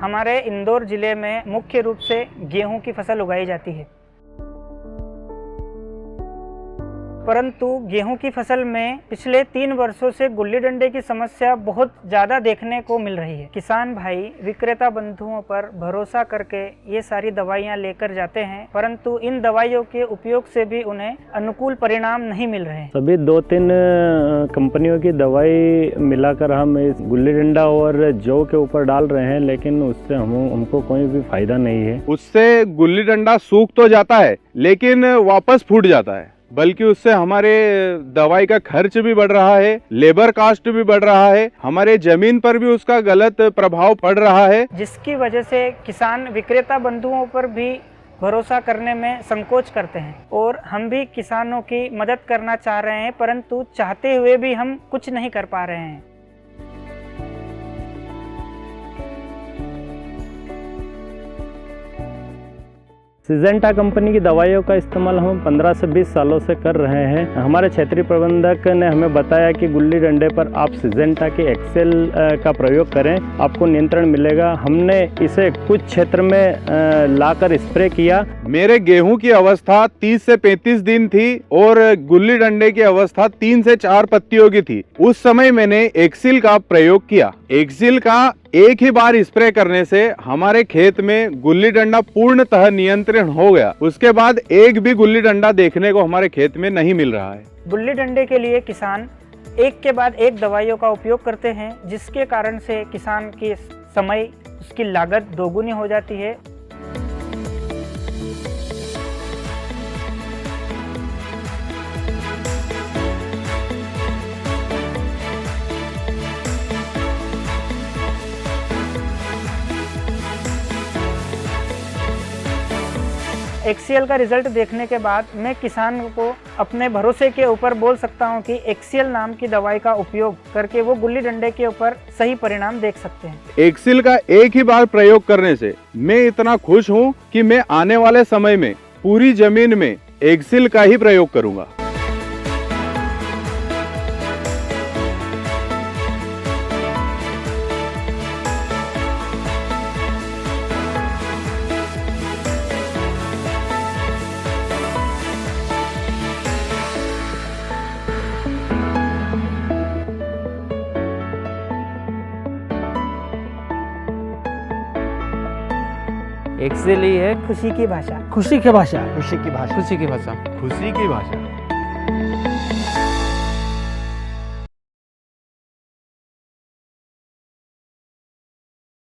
हमारे इंदौर जिले में मुख्य रूप से गेहूं की फसल उगाई जाती है, परंतु गेहूं की फसल में पिछले 3 वर्षों से गुल्ली डंडे की समस्या बहुत ज़्यादा देखने को मिल रही है। किसान भाई विक्रेता बंधुओं पर भरोसा करके ये सारी दवाइयाँ लेकर जाते हैं, परंतु इन दवाइयों के उपयोग से भी उन्हें अनुकूल परिणाम नहीं मिल रहे हैं। सभी 2-3 कंपनियों की दवाई मिलाकर हम इस गुल्ली डंडा और जौ के ऊपर डाल रहे हैं, लेकिन उससे हमको कोई भी फायदा नहीं है। उससे गुल्ली डंडा सूख तो जाता है लेकिन वापस फूट जाता है, बल्कि उससे हमारे दवाई का खर्च भी बढ़ रहा है, लेबर कास्ट भी बढ़ रहा है, हमारे जमीन पर भी उसका गलत प्रभाव पड़ रहा है, जिसकी वजह से किसान विक्रेता बंधुओं पर भी भरोसा करने में संकोच करते हैं। और हम भी किसानों की मदद करना चाह रहे हैं, परंतु चाहते हुए भी हम कुछ नहीं कर पा रहे हैं। सिजेंटा कंपनी की दवाइयों का इस्तेमाल हम 15 से 20 सालों से कर रहे हैं। हमारे क्षेत्रीय प्रबंधक ने हमें बताया कि गुल्ली डंडे पर आप सिजेंटा के एक्सेल का प्रयोग करें, आपको नियंत्रण मिलेगा। हमने इसे कुछ क्षेत्र में लाकर स्प्रे किया। मेरे गेहूं की अवस्था 30 से 35 दिन थी और गुल्ली डंडे की अवस्था 3 से 4 पत्तियों की थी। उस समय मैंने एक्सिल का प्रयोग किया। एक्सिल का एक ही बार स्प्रे करने से हमारे खेत में गुल्ली डंडा पूर्णतः नियंत्रण हो गया। उसके बाद एक भी गुल्ली डंडा देखने को हमारे खेत में नहीं मिल रहा है। गुल्ली डंडे के लिए किसान एक के बाद एक दवाइयों का उपयोग करते हैं, जिसके कारण से किसान की समय, उसकी लागत दोगुनी हो जाती है। एक्सीएल का रिजल्ट देखने के बाद मैं किसान को अपने भरोसे के ऊपर बोल सकता हूं कि एक्सीएल नाम की दवाई का उपयोग करके वो गुल्ली डंडे के ऊपर सही परिणाम देख सकते हैं। एक्सिल का एक ही बार प्रयोग करने से मैं इतना खुश हूं कि मैं आने वाले समय में पूरी जमीन में एक्सिल का ही प्रयोग करूंगा। एक्सेल ही है खुशी की भाषा। खुशी की भाषा। खुशी की भाषा। खुशी की भाषा। खुशी की भाषा।